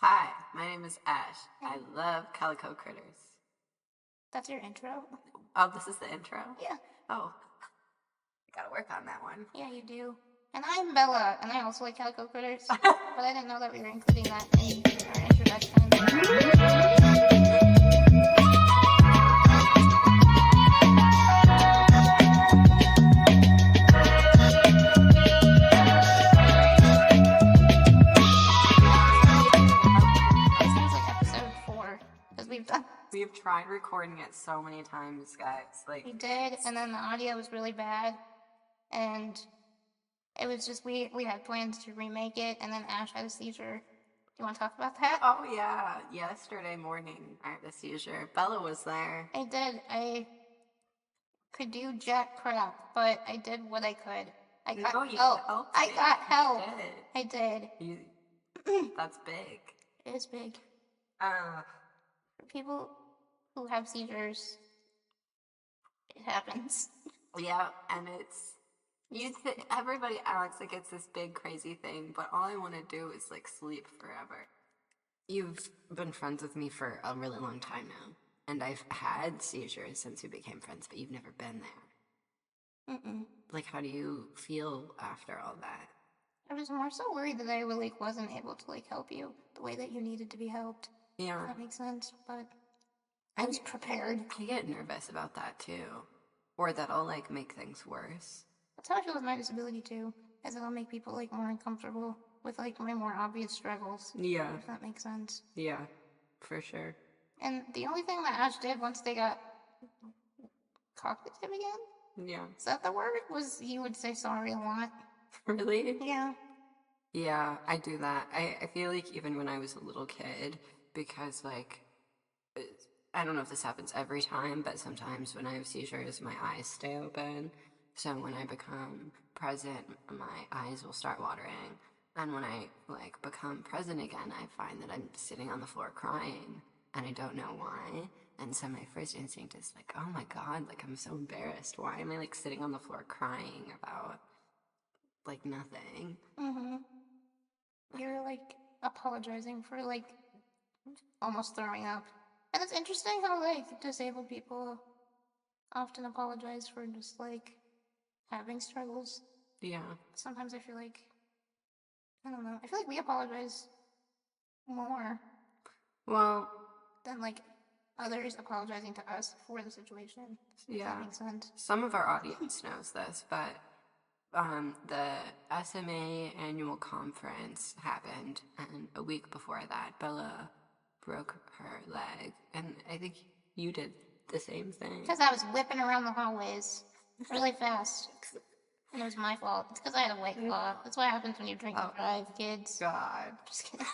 Hi, my name is Ash. I love Calico critters. That's your intro? Oh, this is the intro? Yeah. Oh, I gotta work on that one. Yeah, you do. And I'm Bella, and I also like Calico critters, but I didn't know that we were including that in our introduction. This is like episode 4, because We've tried recording it so many times, guys. We did, and then the audio was really bad, and it was just, we had plans to remake it, and then Ash had a seizure. Do you want to talk about that? Oh, yeah. Yesterday morning, I had a seizure. Bella was there. I did. I could do jack crap, but I did what I could. I got help. I got help. I did. That's big. It is big. For people who have seizures, it happens. Yeah, and everybody acts like it's this big crazy thing, but all I want to do is like sleep forever. You've been friends with me for a really long time now, and I've had seizures since we became friends, but you've never been there. Mm-mm. Like, how do you feel after all that? I was more so worried that I really wasn't able to like help you the way that you needed to be helped. Yeah. If that makes sense, but I was prepared. I get nervous about that too. Or that I'll like make things worse. That's how I feel with my disability too, is that I'll make people like more uncomfortable with like my more obvious struggles. Yeah. If that makes sense. Yeah, for sure. And the only thing that Ash did once they got cognitive again? Yeah. Is that the word? Was he would say sorry a lot. Really? Yeah. Yeah, I do that. I feel like even when I was a little kid, because like, I don't know if this happens every time, but sometimes when I have seizures, my eyes stay open. So when I become present, my eyes will start watering. And when I like become present again, I find that I'm sitting on the floor crying, and I don't know why. And so my first instinct is like, oh my God, like I'm so embarrassed. Why am I like sitting on the floor crying about like nothing? Mm-hmm. You're like apologizing for like almost throwing up. And it's interesting how like disabled people often apologize for just like having struggles. Yeah. Sometimes I feel like, I don't know, I feel like we apologize more. Well, than like others apologizing to us for the situation. Yeah. If that makes sense. Some of our audience knows this, but the SMA annual conference happened, and a week before that, Bella broke her leg, and I think you did the same thing. Because I was whipping around the hallways really fast, and it was my fault. It's because I had a white claw. That's what happens when you drink and drive, kids. God. Just kidding.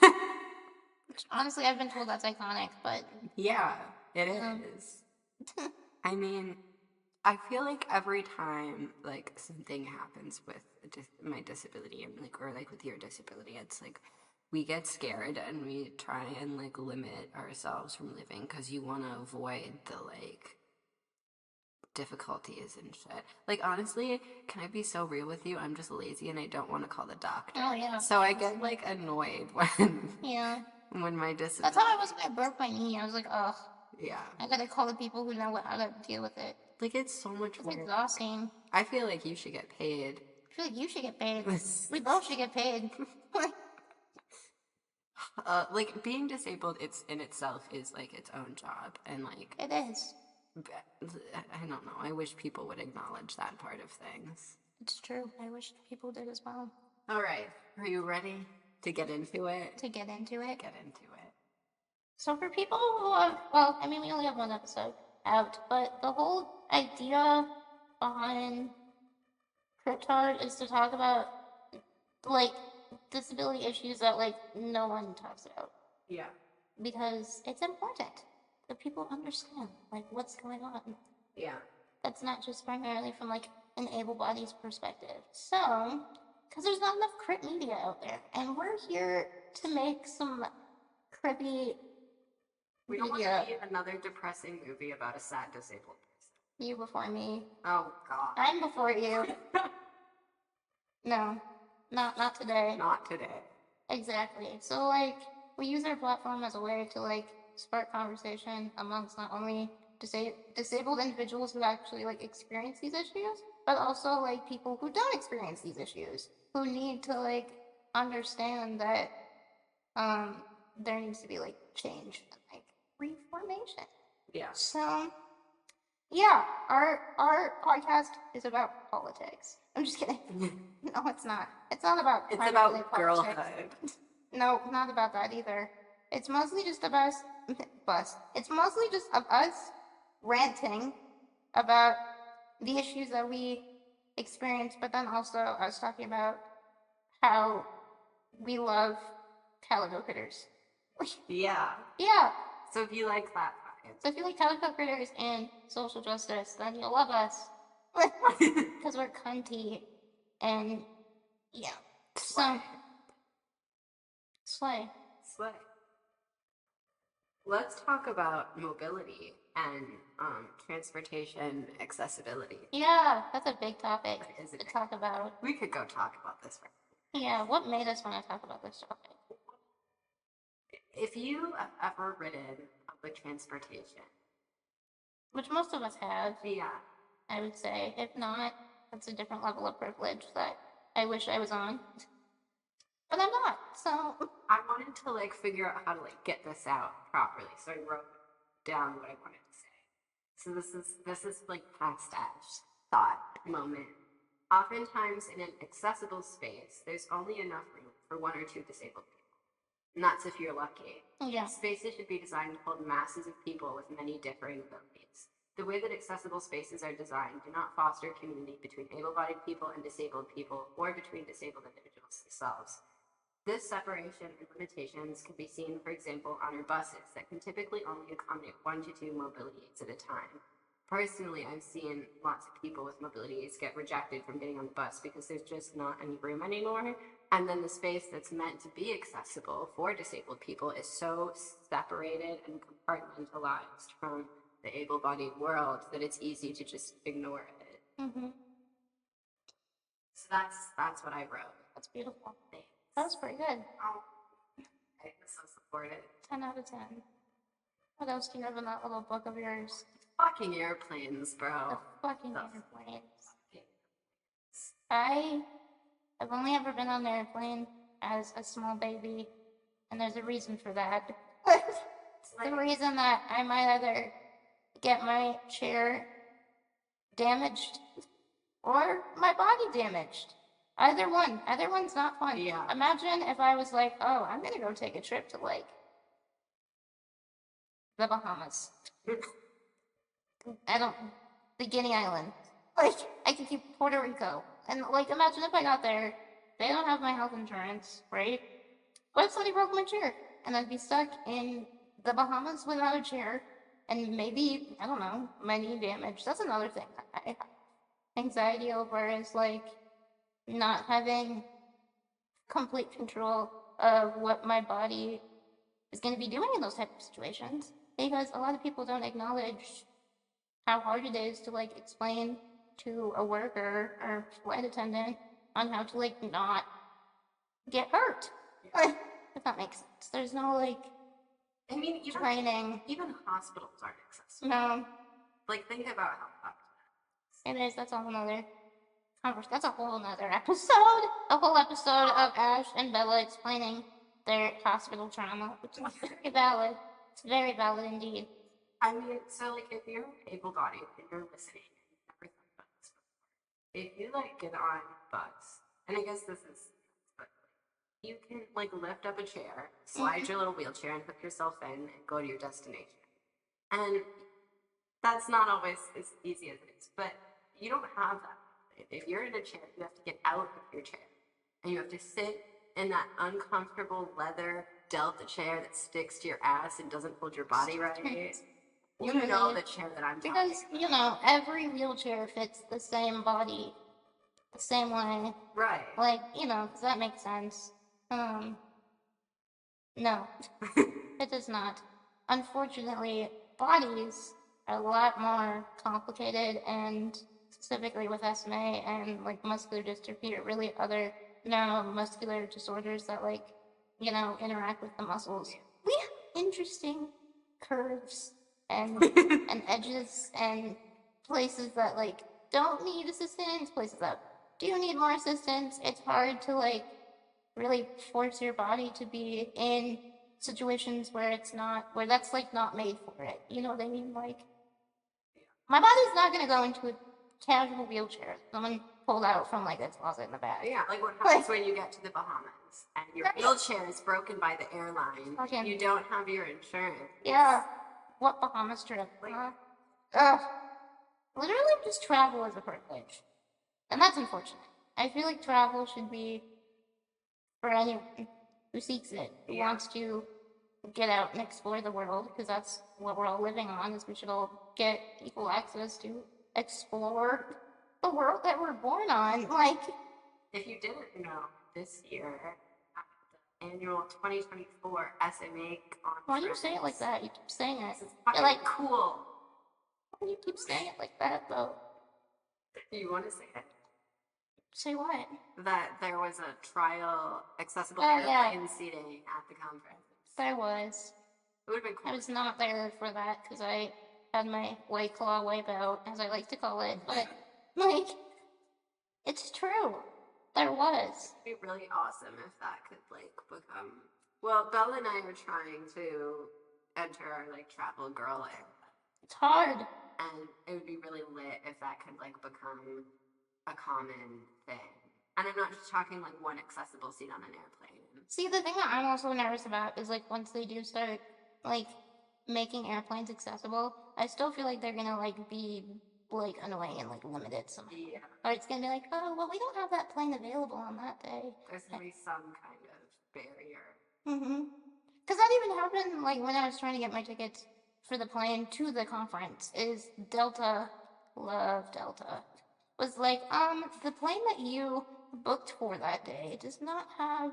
Honestly, I've been told that's iconic, but yeah, it is. I mean, I feel like every time like something happens with my disability, and like or like with your disability, it's like we get scared and we try and like limit ourselves from living because you want to avoid the like difficulties and shit. Like honestly, can I be so real with you? I'm just lazy and I don't want to call the doctor. Oh yeah. So I get like annoyed when when my disability. That's how I was when I broke my knee. I was like, ugh. Yeah. I gotta call the people who know how to deal with it. Like it's so much It's work. exhausting. I feel like you should get paid. I feel like you should get paid. We both should get paid. Like being disabled, it's in itself is like its own job, and like it is. I don't know. I wish people would acknowledge that part of things. It's true. I wish people did as well. All right, are you ready to get into it? To get into it. Get into it. So for people who have, well, I mean, we only have one episode out, but the whole idea behind CripTard is to talk about like disability issues that like no one talks about. Yeah. Because it's important that people understand like what's going on. Yeah. That's not just primarily from like an able-body's perspective. So, because there's not enough crip media out there, and we're here to make some crippy. We don't want to be another depressing movie about a sad disabled person. You before me. Oh God. I'm before you. No, not today. Not today. Exactly. So like, we use our platform as a way to like spark conversation amongst not only disabled individuals who actually like experience these issues, but also like people who don't experience these issues, who need to like understand that there needs to be like change and like reformation. Yeah. So yeah, our podcast is about politics. I'm just kidding. No, it's not. It's not about. It's about girlhood. No, not about that either. It's mostly just about us. It's mostly just of us ranting about the issues that we experience, but then also us talking about how we love Calico critters. Yeah. Yeah. So if you like that vibe. So if you like Calico critters and social justice, then you'll love us. Because we're cunty. And yeah. Slay. Slay. Slay. Let's talk about mobility and transportation accessibility. Yeah, that's a big topic to talk about. We could go talk about this for. Yeah, what made us want to talk about this topic? If you have ever ridden public transportation, which most of us have, yeah, I would say. If not, that's a different level of privilege that I wish I was on. But I'm not, so. I wanted to like figure out how to like get this out properly, so I wrote down what I wanted to say. So this is like past Ash thought moment. Oftentimes in an accessible space, there's only enough room for one or two disabled people. And that's if you're lucky. Yeah. Spaces should be designed to hold masses of people with many differing abilities. The way that accessible spaces are designed do not foster community between able-bodied people and disabled people, or between disabled individuals themselves. This separation and limitations can be seen, for example, on our buses that can typically only accommodate 1 to 2 mobility aids at a time. Personally, I've seen lots of people with mobility aids get rejected from getting on the bus because there's just not any room anymore. And then the space that's meant to be accessible for disabled people is so separated and compartmentalized from the able-bodied world that it's easy to just ignore it. Mm-hmm. So that's what I wrote. That's beautiful. Thanks. That was pretty good. Oh, I was so supported. 10 out of 10. What else do you have in that little book of yours? Fucking airplanes, bro. The fucking airplanes. I've only ever been on an airplane as a small baby, and there's a reason for that. The reason that I might either get my chair damaged or my body damaged. Either one's not fun. Yeah. Imagine if I was like, oh, I'm gonna go take a trip to like the Bahamas. The Guinea Island. Like, I could keep Puerto Rico. And like, imagine if I got there, they don't have my health insurance, right? What if somebody broke my chair? And I'd be stuck in the Bahamas without a chair, and maybe, I don't know, my knee damage. That's another thing I have anxiety over, is like not having complete control of what my body is going to be doing in those type of situations, because a lot of people don't acknowledge how hard it is to like explain to a worker or flight attendant on how to like not get hurt. Like, if that makes sense. There's no like, I mean, training. Even hospitals aren't accessible. No. Like, think about how fucked that is. It is. That's a whole nother conversation. That's a whole nother episode. A whole episode of Ash and Bella explaining their hospital trauma, which is very valid. It's very valid indeed. I mean, so like, if you're able-bodied and you're listening and you've never thought about this before, if you like get on a bus, and I guess this is, but you can like lift up a chair, slide your little wheelchair, and hook yourself in and go to your destination. And that's not always as easy as it is, but you don't have that. If you're in a chair, you have to get out of your chair, and you have to sit in that uncomfortable leather Delta chair that sticks to your ass and doesn't hold your body right. You know the chair that I'm talking about. Because, you know, every wheelchair fits the same body, the same way. Right. Like, you know, does that make sense? No. It does not. Unfortunately, bodies are a lot more complicated, and specifically with SMA and like muscular dystrophy or really other neuromuscular disorders that like, interact with the muscles. We have interesting curves and and edges and places that like don't need assistance, places that do need more assistance. It's hard to like really force your body to be in situations where that's like not made for it. You know what I mean? Like my body's not gonna go into a casual wheelchair. Someone pulled out from like a closet in the back. Yeah, like what happens when you get to the Bahamas and your wheelchair is broken by the airline. Okay. You don't have your insurance. Yeah. What Bahamas trip? Literally just travel is a privilege. And that's unfortunate. I feel like travel should be for anyone who seeks it, who wants to get out and explore the world, because that's what we're all living on, is we should all get equal access to explore the world that we're born on. Like, if you didn't know, this year, the annual 2024 SMA conference. Why do you say it like that? You keep saying it. You're like, cool. Why do you keep saying it like that, though? Do you want to say it? Say what? That there was a trial accessible airplane seating at the conference. There was. It would have been cool. I was not there for that because I had my White Claw wipeout, as I like to call it. But, like, it's true. There was. It'd be really awesome if that could, like, become... Well, Bella and I are trying to enter our, like, travel girl era. It's hard. And it would be really lit if that could, like, become a common thing. And I'm not just talking, like, one accessible seat on an airplane. See, the thing that I'm also nervous about is, like, once they do start, like, making airplanes accessible, I still feel like they're gonna, like, be, like, annoying and, like, limited somehow. Yeah. Or it's gonna be like, oh, well, we don't have that plane available on that day. There's gonna be some kind of barrier. Mm-hmm. Because that even happened, like, when I was trying to get my tickets for the plane to the conference, is Delta, love Delta, was like, the plane that you booked for that day does not have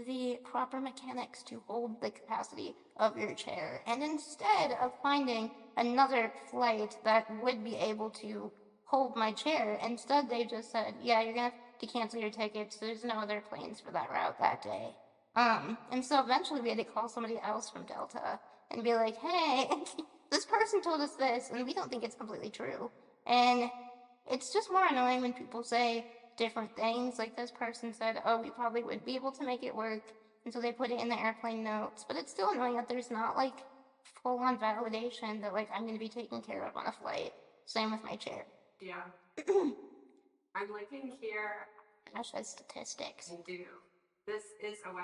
the proper mechanics to hold the capacity of your chair. And instead of finding another flight that would be able to hold my chair, instead they just said, yeah, you're gonna have to cancel your tickets. There's no other planes for that route that day. And so eventually we had to call somebody else from Delta and be like, hey, this person told us this, and we don't think it's completely true. And it's just more annoying when people say different things. Like this person said, oh, we probably would be able to make it work, and so they put it in the airplane notes. But it's still annoying that there's not, like, full-on validation that, like, I'm going to be taken care of on a flight. Same with my chair. Yeah. I'm looking here. Ash has statistics. I do. This is from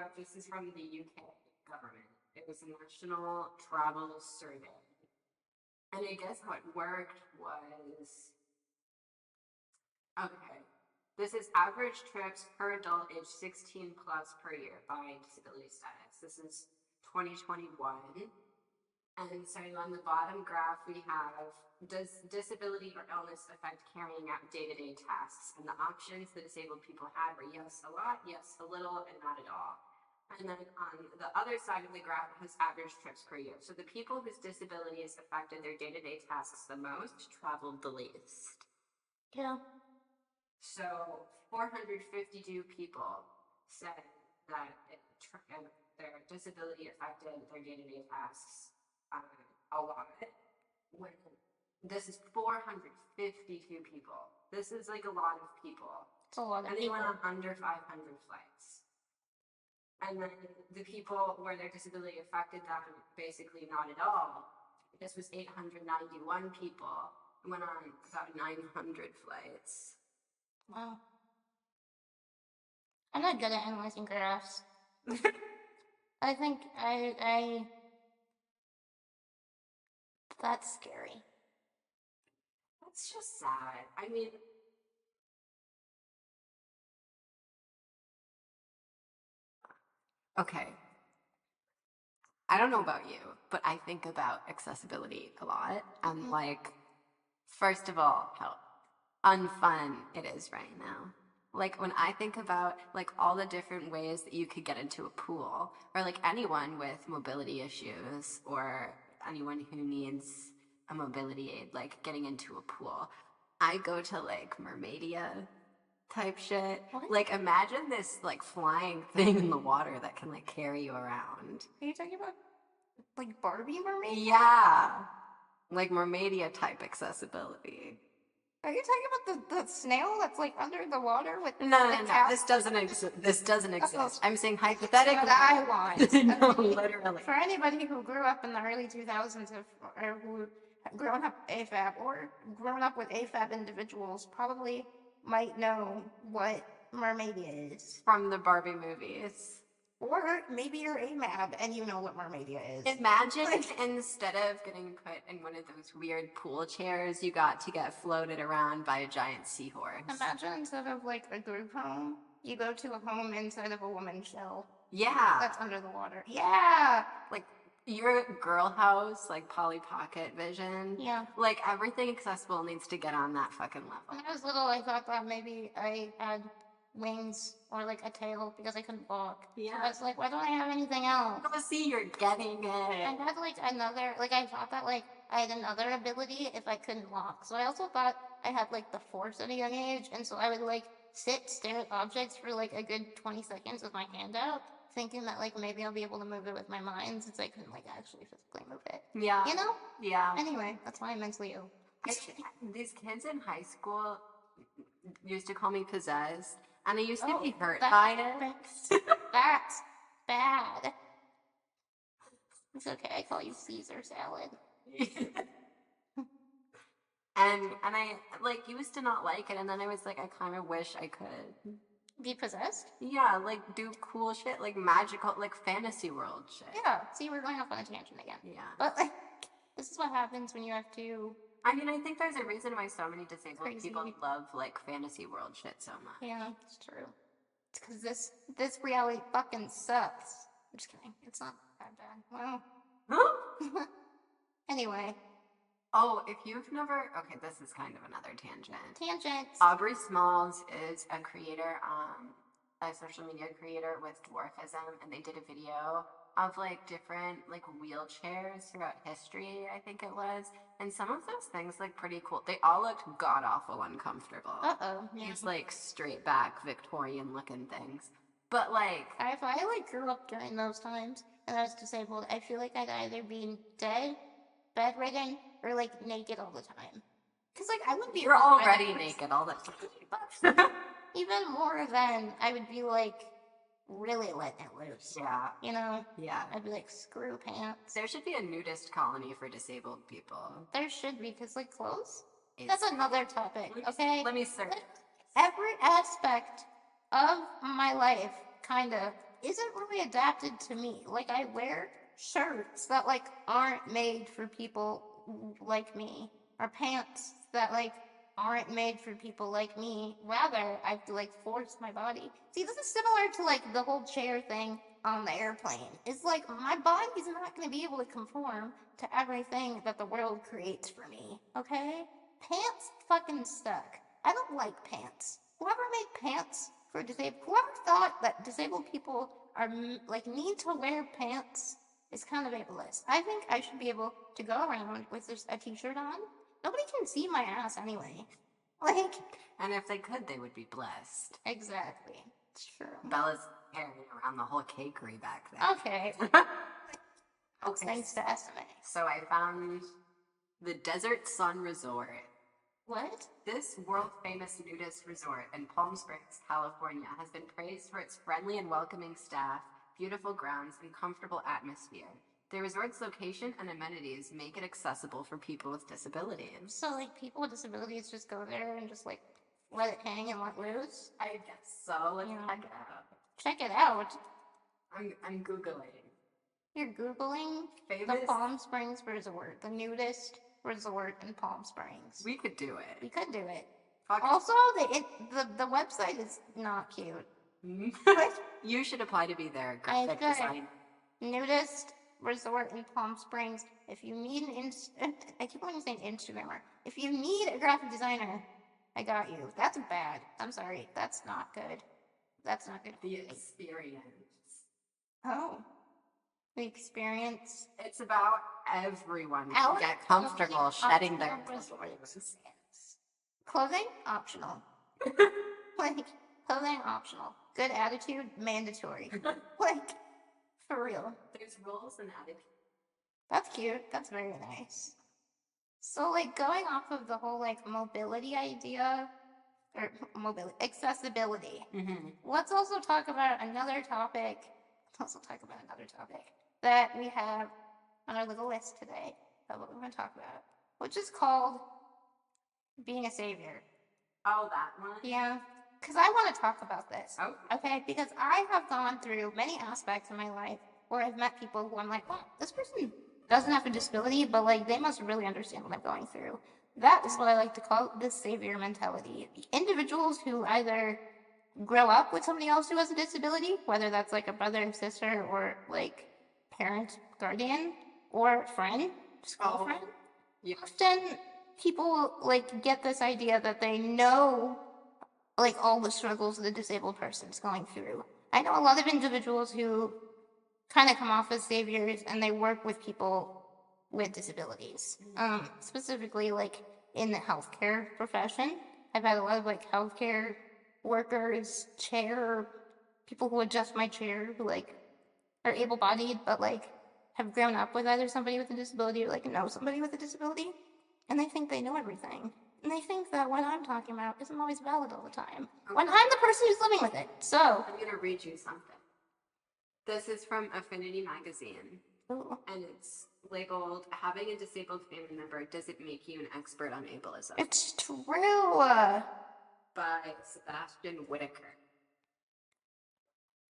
the UK government. It was a national travel survey. And I guess how it worked was... Okay. This is average trips per adult age 16 plus per year by disability status. This is 2021. And so on the bottom graph we have, does disability or illness affect carrying out day-to-day tasks? And the options the disabled people had were yes, a lot, yes, a little, and not at all. And then on the other side of the graph, it has average trips per year. So the people whose disability has affected their day-to-day tasks the most traveled the least. Yeah. So 452 people said that their disability affected their day-to-day tasks a lot. When this is 452 people. This is like a lot of people. It's a lot of people. And they went on under 500 flights. And then the people where their disability affected them basically not at all. This was 891 people. Went on about 900 flights. Wow. I'm not good at analyzing graphs. I think that's scary. That's just sad. I mean, okay. I don't know about you, but I think about accessibility a lot. And like, first of all, how unfun it is right now. Like when I think about like all the different ways that you could get into a pool, or like anyone with mobility issues, or anyone who needs a mobility aid, like getting into a pool. I go to like Mermaidia type shit. What? Like, imagine this like flying thing in the water that can like carry you around. Are you talking about like Barbie mermaid? Yeah, like mermaidia type accessibility. Are you talking about the snail that's like under the water with No, the no, no. cat? This doesn't exist. This doesn't Oh, exist. I'm saying that's hypothetically. what I want. No, Okay. literally. For anybody who grew up in the early 2000s or who grown up AFAB or grown up with AFAB individuals probably might know what mermaidia is. From the Barbie movies. Or maybe you're AMAB and you know what mermaidia is. Imagine instead of getting put in one of those weird pool chairs, you got to get floated around by a giant seahorse. Imagine instead of like a group home, you go to a home inside of a woman's shell. Yeah. That's under the water. Yeah. Like your girl house, like Polly Pocket vision. Yeah. Like everything accessible needs to get on that fucking level. When I was little, I thought that maybe I had wings or like a tail because I couldn't walk. Yeah. So I was like, why don't I have anything else? Oh, see, you're getting it. I had like another, like I thought that like I had another ability if I couldn't walk. So I also thought I had like the force at a young age, and so I would like stare at objects for like a good 20 seconds with my hand out, thinking that like maybe I'll be able to move it with my mind since I couldn't like actually physically move it. Yeah. You know? Yeah. Anyway, that's why I'm mentally ill. These kids in high school used to call me possessed, and I used to be hurt that- by it. That's bad. It's okay, I call you Caesar salad. and I like used to not like it, and then I was like, I kind of wish I could Be possessed? Yeah, like do cool shit, like magical, like fantasy world shit. Yeah, see, we're going off on a tangent again. Yeah. But like, this is what happens when you have to. I mean, I think there's a reason why so many disabled Crazy. people love like fantasy world shit so much. Yeah, it's true. It's because this reality fucking sucks. I'm just kidding. It's not that bad. Well. Anyway. Oh, if you've never, okay, this is kind of another tangent. Tangents. Aubrey Smalls is a creator, a social media creator with dwarfism, and they did a video of like different like wheelchairs throughout history, I think it was, and some of those things look pretty cool. They all looked god awful uncomfortable. Yeah. These like straight back Victorian looking things, but like if I like grew up during those times and I was disabled, I feel like I'd either be dead, bedridden, or like naked all the time. Cause like I wouldn't be. You're already naked all the time. Even more than I would be like really letting it loose. Yeah. You know? Yeah. I'd be like, screw pants. There should be a nudist colony for disabled people. There should be, because like clothes? That's another topic, okay? Let me search. Every aspect of my life, kind of, isn't really adapted to me. Like, I wear shirts that, like, aren't made for people like me. Or pants that, like, aren't made for people like me. Rather, I have to, like, force my body. See, this is similar to, like, the whole chair thing on the airplane. It's like, my body's not going to be able to conform to everything that the world creates for me, okay? Pants fucking suck. I don't like pants. Whoever made pants for disabled, whoever thought that disabled people are, like, need to wear pants is kind of ableist. I think I should be able to go around with just a t-shirt on. Nobody can see my ass anyway. Like... And if they could, they would be blessed. Exactly. It's true. Bella's carrying around the whole cakery back there. Okay. Okay. Thanks to estimate. So I found the Desert Sun Resort. What? This world-famous nudist resort in Palm Springs, California, has been praised for its friendly and welcoming staff, beautiful grounds, and comfortable atmosphere. The resort's location and amenities make it accessible for people with disabilities. So, like, people with disabilities just go there and just, like, let it hang and let loose? I guess so. Let's Yeah. check it out. Check it out. I'm Googling. You're Googling Famous? the Palm Springs Resort, the nudist resort in Palm Springs. We could do it. We could do it. Fuck. Also, the website is not cute. You should apply to be their I graphic could. designer. Nudist resort in Palm Springs. If you need I keep wanting to say Instagrammer. If you need a graphic designer, I got you. That's bad. I'm sorry. That's not good. That's not good. The experience. Oh. The experience. It's about everyone to Our get comfortable shedding their optional clothes. Clothing? Optional. Like, clothing optional. Good attitude, mandatory. Like, for real. There's rules and attitude. That's cute. That's very nice. So, like, going off of the whole, like, mobility idea, or mobility, accessibility, let's also talk about another topic. That we have on our little list today of what we're going to talk about, which is called being a savior. Oh, that one? Yeah, because I want to talk about this. Oh. Okay, because I have gone through many aspects of my life where I've met people who I'm like, wow, this person doesn't have a disability, but like they must really understand what I'm going through. That is what I like to call the savior mentality. Individuals who either grow up with somebody else who has a disability, whether that's like a brother or sister or like parent, guardian, or friend, school friend. Yeah. Often people like get this idea that they know like all the struggles the disabled person's going through. I know a lot of individuals who kind of come off as saviors and they work with people with disabilities. Specifically like in the healthcare profession. I've had a lot of like healthcare workers, people who adjust my chair who like are able-bodied but like have grown up with either somebody with a disability or like know somebody with a disability, and they think they know everything. And they think that what I'm talking about isn't always valid all the time. Okay. When I'm the person who's living with it. So I'm gonna read you something. This is from Affinity Magazine. Ooh. And it's labeled, "Having a disabled family member doesn't make you an expert on ableism." It's true. By Sebastian Whitaker.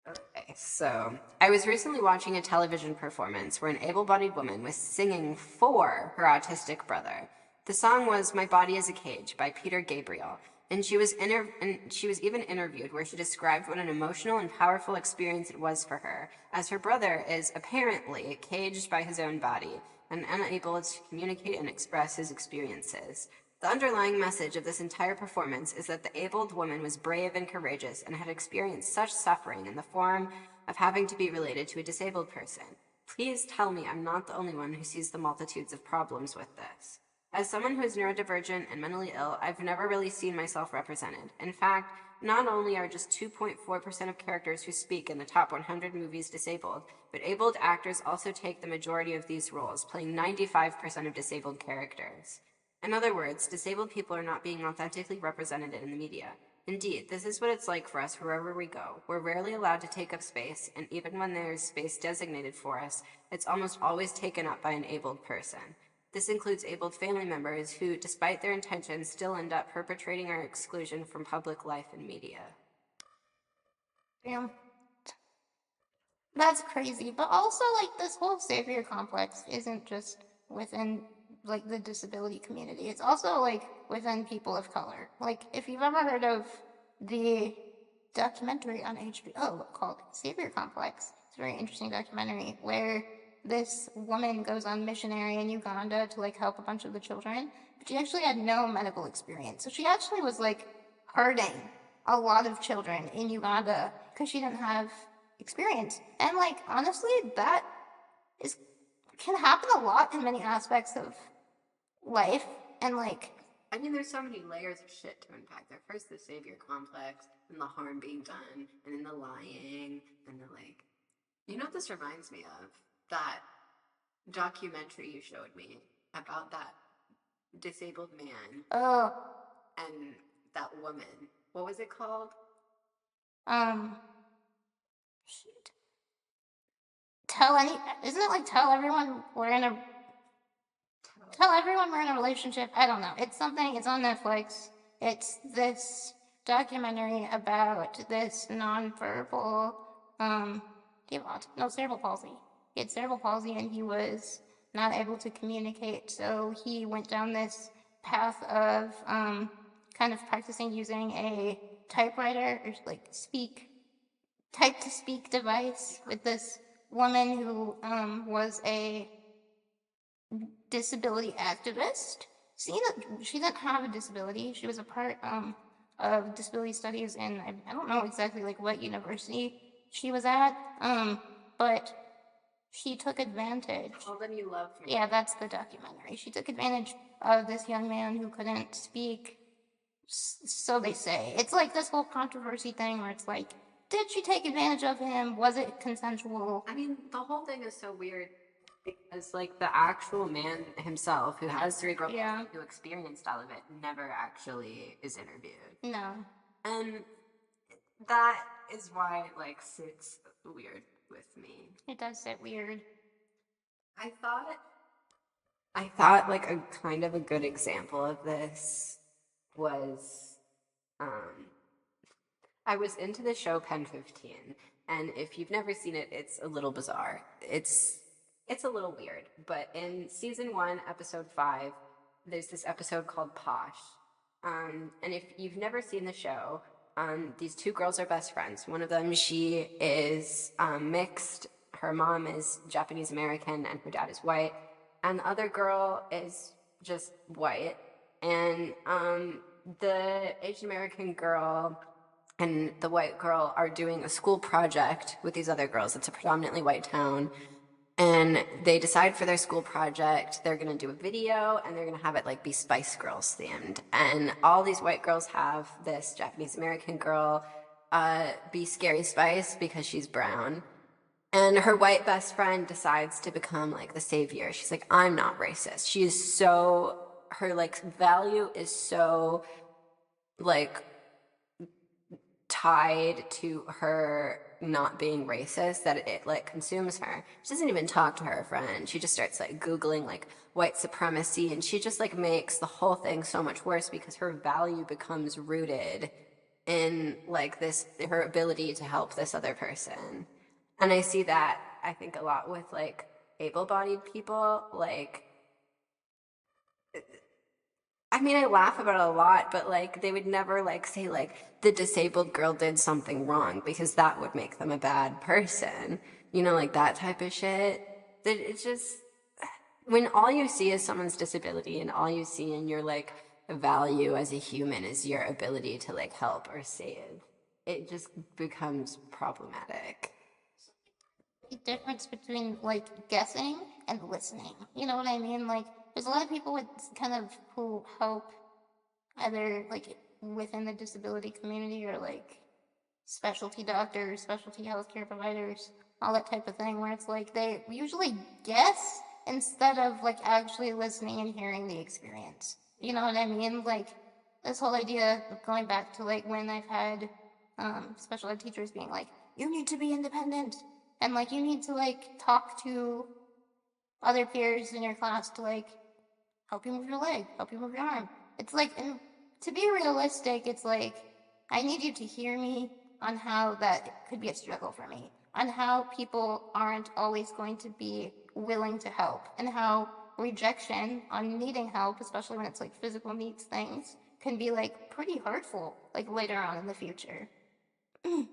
Okay, so I was recently watching a television performance where an able-bodied woman was singing for her autistic brother. The song was "My Body is a Cage" by Peter Gabriel, and she was even interviewed where she described what an emotional and powerful experience it was for her, as her brother is apparently caged by his own body and unable to communicate and express his experiences. The underlying message of this entire performance is that the abled woman was brave and courageous and had experienced such suffering in the form of having to be related to a disabled person. Please tell me I'm not the only one who sees the multitudes of problems with this. As someone who is neurodivergent and mentally ill, I've never really seen myself represented. In fact, not only are just 2.4% of characters who speak in the top 100 movies disabled, but abled actors also take the majority of these roles, playing 95% of disabled characters. In other words, disabled people are not being authentically represented in the media. Indeed, this is what it's like for us wherever we go. We're rarely allowed to take up space, and even when there's space designated for us, it's almost always taken up by an abled person. This includes abled family members who, despite their intentions, still end up perpetrating our exclusion from public life and media. Damn. That's crazy. But also, like, this whole savior complex isn't just within, like, the disability community. It's also, like, within people of color. Like, if you've ever heard of the documentary on HBO called Savior Complex, it's a very interesting documentary where this woman goes on missionary in Uganda to, like, help a bunch of the children. But she actually had no medical experience. So she actually was, like, hurting a lot of children in Uganda because she didn't have experience. And like honestly, that can happen a lot in many aspects of life. And like, I mean, there's so many layers of shit to unpack there. First, the savior complex, and the harm being done, and then the lying, and the like. You know what this reminds me of? That documentary you showed me about that disabled man. Oh. And that woman. What was it called? Shit. Isn't it like tell everyone we're in a relationship? I don't know. It's something, it's on Netflix. It's this documentary about this nonverbal, cerebral palsy. He had cerebral palsy and he was not able to communicate, so he went down this path of, kind of practicing using a typewriter, or like type-to-speak device with this woman who was a disability activist. She didn't have a disability. She was a part of disability studies, and I don't know exactly like what university she was at, but she took advantage. All Them You Love Me. Yeah, that's the documentary. She took advantage of this young man who couldn't speak So they say. It's like this whole controversy thing where it's like, did she take advantage of him? Was it consensual? I mean, the whole thing is so weird because, like, the actual man himself, who has cerebral Yeah. palsy, who experienced all of it, never actually is interviewed. No. And that is why it, like, sits weird with me. It does sit weird. I thought I thought like a kind of a good example of this was um I was into the show Pen 15, and if you've never seen it, it's a little bizarre. It's a little weird, but in season 1, episode 5, there's this episode called Posh. And if you've never seen the show, these two girls are best friends. One of them, she is mixed. Her mom is Japanese American, and her dad is white. And the other girl is just white. And the Asian American girl and the white girl are doing a school project with these other girls. It's a predominantly white town. And they decide for their school project, they're going to do a video and they're going to have it like be Spice Girls themed. And all these white girls have this Japanese American girl be Scary Spice because she's brown. And her white best friend decides to become like the savior. She's like, I'm not racist. She is so, her like value is so like tied to her not being racist that it like consumes her. She doesn't even talk to her friend. She just starts like Googling like white supremacy, and she just like makes the whole thing so much worse because her value becomes rooted in like this, her ability to help this other person. And I see that, I think, a lot with like able-bodied people. Like, I mean, I laugh about it a lot, but like they would never like say like the disabled girl did something wrong because that would make them a bad person. You know, like that type of shit. That it's just when all you see is someone's disability and all you see in your like value as a human is your ability to like help or save, it just becomes problematic. The difference between like guessing and listening. You know what I mean? Like, there's a lot of people with kind of who help either like within the disability community or like specialty doctors, specialty healthcare providers, all that type of thing, where it's like they usually guess instead of like actually listening and hearing the experience. You know what I mean? Like this whole idea of going back to like when I've had special ed teachers being like, you need to be independent and like you need to like talk to other peers in your class to like help you move your leg, help you move your arm. It's like, and to be realistic, it's like, I need you to hear me on how that could be a struggle for me, on how people aren't always going to be willing to help, and how rejection on needing help, especially when it's like physical needs things, can be like pretty hurtful, like later on in the future. I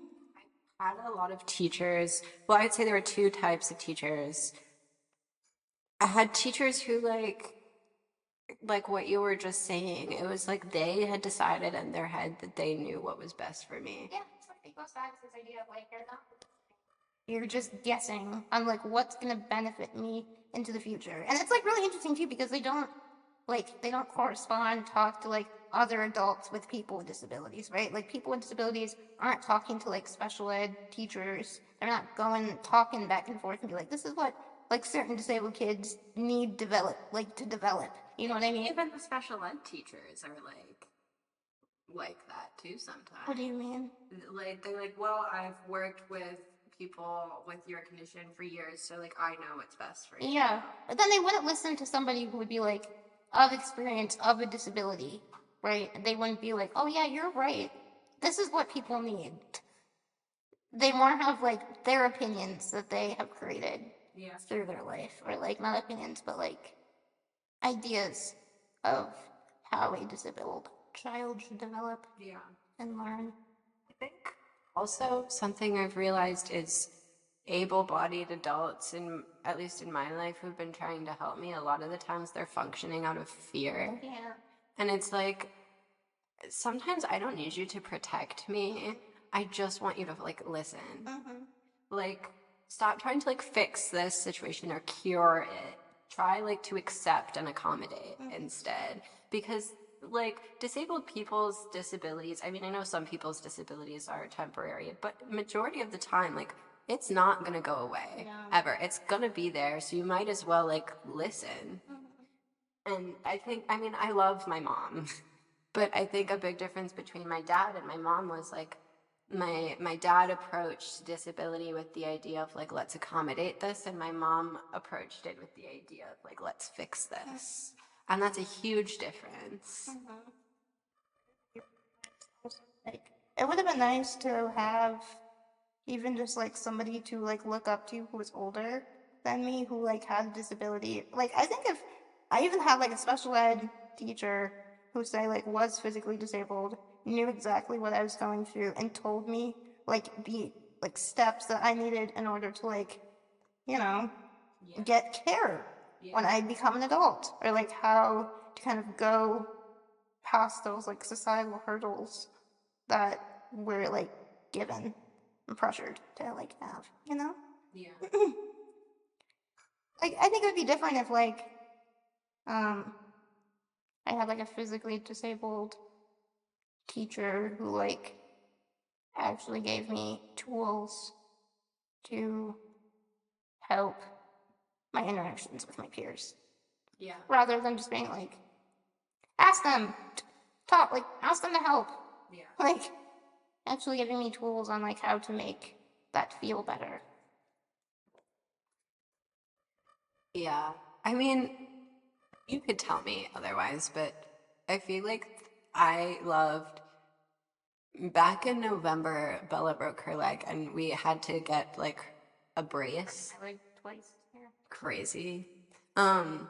had a lot of teachers. Well, I'd say there were two types of teachers. I had teachers who like what you were just saying. It was like they had decided in their head that they knew what was best for me. Yeah, it's like it goes back to this idea of like you're just guessing on like what's gonna benefit me into the future. And it's like really interesting too because they don't correspond, talk to like other adults with people with disabilities, right? Like people with disabilities aren't talking to like special ed teachers. They're not going talking back and forth and be like, this is what like certain disabled kids need to develop. You know what I mean? Even the special ed teachers are like that too sometimes. What do you mean? Like they're like, well, I've worked with people with your condition for years, so like I know what's best for you. Yeah. But then they wouldn't listen to somebody who would be like of experience of a disability, right? They wouldn't be like, oh yeah, you're right. This is what people need. They more have like their opinions that they have created through their life, or like not opinions, but like ideas of how a disabled child should develop and learn. I think also something I've realized is able-bodied adults, in at least in my life, who've been trying to help me, a lot of the times they're functioning out of fear. Yeah. And it's like sometimes I don't need you to protect me. I just want you to like listen. Like stop trying to like fix this situation or cure it. Try like to accept and accommodate instead. Because like disabled people's disabilities. I mean, I know some people's disabilities are temporary, but majority of the time, like it's not gonna go away ever. It's gonna be there, so you might as well like listen. And I think, I mean, I love my mom, but I think a big difference between my dad and my mom was like my dad approached disability with the idea of like let's accommodate this, and my mom approached it with the idea of like let's fix this. And that's a huge difference. Like, it would have been nice to have even just like somebody to like look up to who was older than me, who like had a disability. Like, I think if I even had like a special ed teacher who say like was physically disabled, knew exactly what I was going through, and told me like the like steps that I needed in order to like, you know, get care when I become an adult, or like how to kind of go past those like societal hurdles that we're like given and pressured to like have, you know? Yeah. Like, I think it would be different if like I had like a physically disabled teacher who like actually gave me tools to help my interactions with my peers. Yeah. Rather than just being like, ask them, talk, like, ask them to help. Yeah. Like, actually giving me tools on like how to make that feel better. Yeah. I mean, you could tell me otherwise, but I feel like I loved back in November, Bella broke her leg and we had to get like a brace. I like twice. Yeah. Crazy. And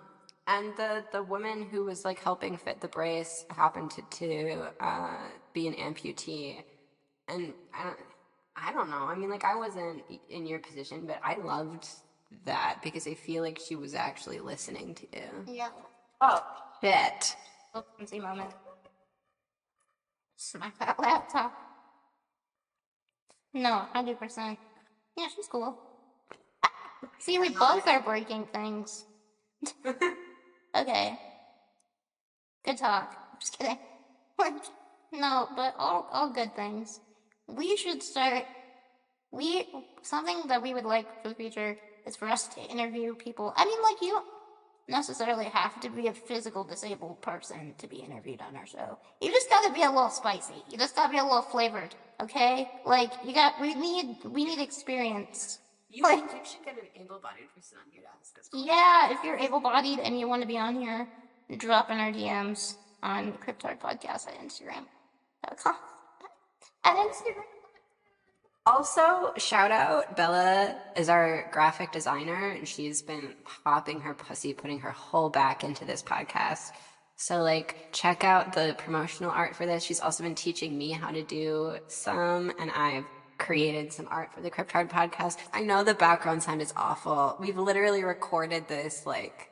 the woman who was like helping fit the brace happened to be an amputee, and I don't know. I mean, like I wasn't in your position, but I loved that because I feel like she was actually listening to you. Yeah. Oh shit! Oh, fancy moment. Smack that laptop. No, 100%. Yeah, she's cool. See, we both are breaking things. Okay. Good talk. Just kidding. Like, no, but all good things. We should start. Something that we would like for the future is for us to interview people. I mean, like, you don't necessarily have to be a physical disabled person to be interviewed on our show. You just gotta be a little spicy. You just gotta be a little flavored, okay? Like, we need experience. You should get an able-bodied person on here to ask us. Yeah, if you're able-bodied and you want to be on here, drop in our DMs on CripTard Podcast at Instagram.com. At Instagram. Also, shout out, Bella is our graphic designer, and she's been popping her pussy, putting her whole back into this podcast. So, like, check out the promotional art for this. She's also been teaching me how to do some, and I've created some art for the CripTard podcast. I know the background sound is awful. We've literally recorded this like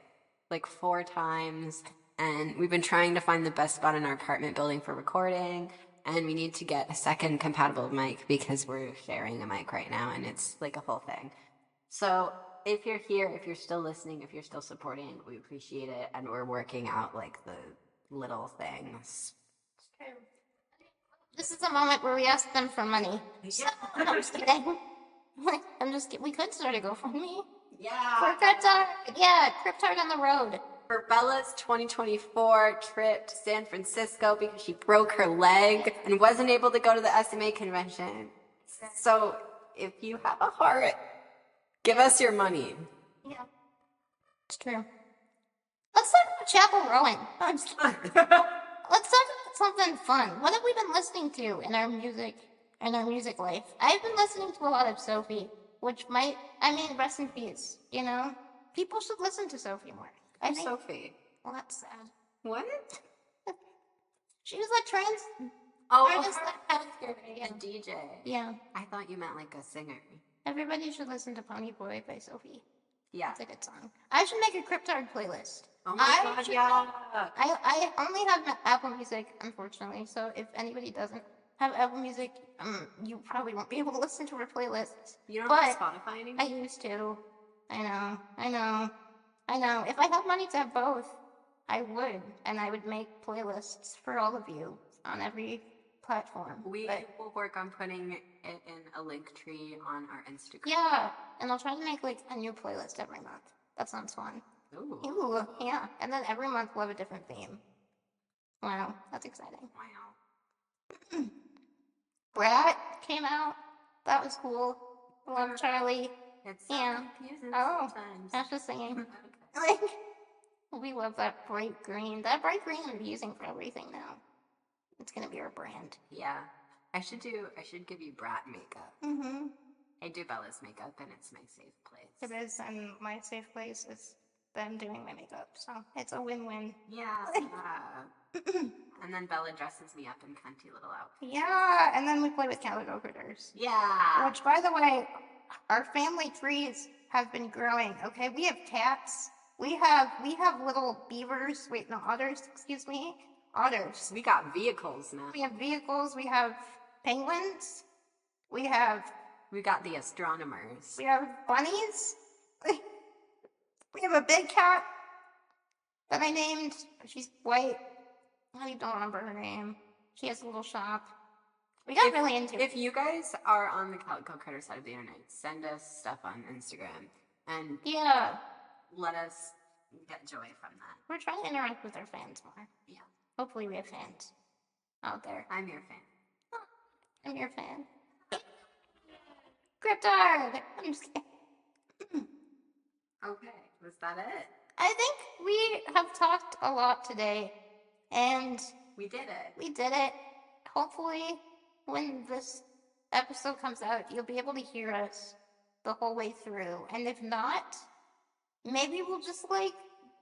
4 times, and we've been trying to find the best spot in our apartment building for recording. And we need to get a second compatible mic because we're sharing a mic right now, and it's like a whole thing. So if you're here, if you're still listening, if you're still supporting, we appreciate it, and we're working out like the little things. This is a moment where we ask them for money. Yeah. I'm just kidding. I'm just kidding. We could start a GoFundMe. Yeah. For CripTard. Yeah, CripTard on the road. For Bella's 2024 trip to San Francisco because she broke her leg and wasn't able to go to the SMA convention. So if you have a heart, give us your money. Yeah, it's true. Let's talk about chapel rowing. Let's talk about something fun. What have we been listening to in our music life? I've been listening to a lot of Sophie, which rest in peace, you know? People should listen to Sophie more. I think Sophie. Well, that's sad. What? She was a trans artist that passed away. A DJ. Yeah. I thought you meant like a singer. Everybody should listen to Pony Boy by Sophie. Yeah. It's a good song. I should make a CripTard playlist. Oh my god, yeah. I only have Apple Music, unfortunately, so if anybody doesn't have Apple Music, you probably won't be able to listen to her playlists. You don't have Spotify anymore? I used to. I know. If I had money to have both, I would, and I would make playlists for all of you on every platform. We will work on putting it in a link tree on our Instagram. Yeah, and I'll try to make like a new playlist every month. That sounds fun. Ooh, yeah. And then every month we'll have a different theme. Wow, that's exciting. Wow. BRAT came out. That was cool. Love Charli. It's so confusing sometimes. I was just singing. Like, we love that bright green. That bright green I'm using for everything now. It's gonna be our brand. Yeah. I should give you BRAT makeup. Mm-hmm. I do Bella's makeup, and it's my safe place. It is, and my safe place is them doing my makeup, so it's a win-win. Yeah. And then Bella dresses me up in cunty little outfits. Yeah, and then we play with Calico critters. Yeah. Which, by the way, our family trees have been growing. Okay, we have cats. We have little beavers. Wait, no, otters. Excuse me, otters. We got vehicles now. We have vehicles. We have penguins. We got the astronomers. We have bunnies. We have a big cat that I named. She's white. I don't remember her name. She has a little shop. We got really into it. If you guys are on the Calico Critter side of the internet, send us stuff on Instagram and let us get joy from that. We're trying to interact with our fans more. Yeah. Hopefully we have fans out there. I'm your fan. Oh, I'm your fan. CripTard! I'm just kidding. Okay, was that it? I think we have talked a lot today, and we did it. We did it. Hopefully, when this episode comes out, you'll be able to hear us the whole way through. And if not, maybe we'll just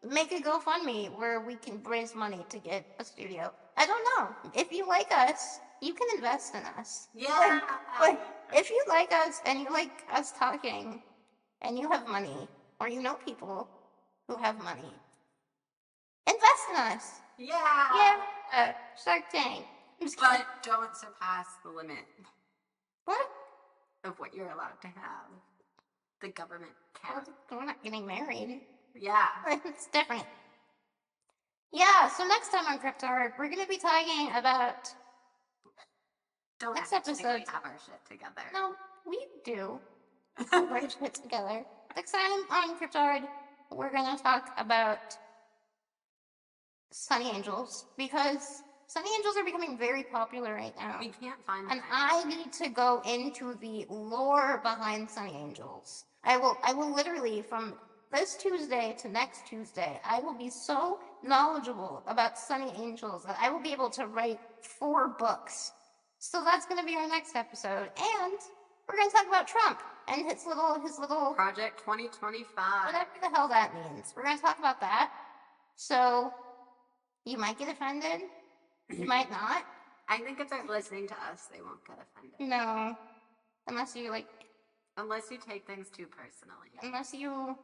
make a GoFundMe where we can raise money to get a studio. I don't know. If you like us, you can invest in us. Yeah. Like, if you like us and you like us talking and you have money, or you know people who have money, invest in us. Yeah. Yeah. Shark Tank. But don't surpass the limit. What? Of what you're allowed to have. The government can't. We're not getting married. Yeah. It's different. Yeah, so next time on CripTard, we're going to be talking about... Next episode. Have our shit together. No, we do. Our shit together. Next time on CripTard, we're going to talk about Sunny Angels, because Sunny Angels are becoming very popular right now. We can't find them. And I need to go into the lore behind Sunny Angels. I will literally, from this Tuesday to next Tuesday, I will be so knowledgeable about Sunny Angels that I will be able to write 4 books. So that's going to be our next episode. And we're going to talk about Trump and his little Project 2025. Whatever the hell that means. We're going to talk about that. So you might get offended. You might not. I think if they're listening to us, they won't get offended. No. Unless you take things too personally. Unless you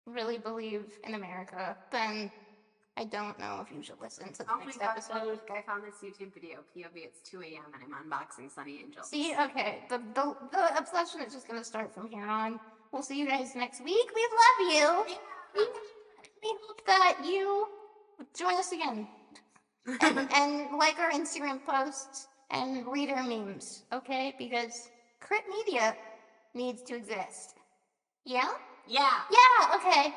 really believe in America, then I don't know if you should listen to the next episode. I found this YouTube video, POV, it's 2 a.m. and I'm unboxing Sunny Angels. See, okay, the obsession is just going to start from here on. We'll see you guys next week. We love you. Yeah. We hope that you join us again. and like our Instagram posts and read our memes, okay? Because Crit Media needs to exist. Yeah? Yeah. Yeah, okay.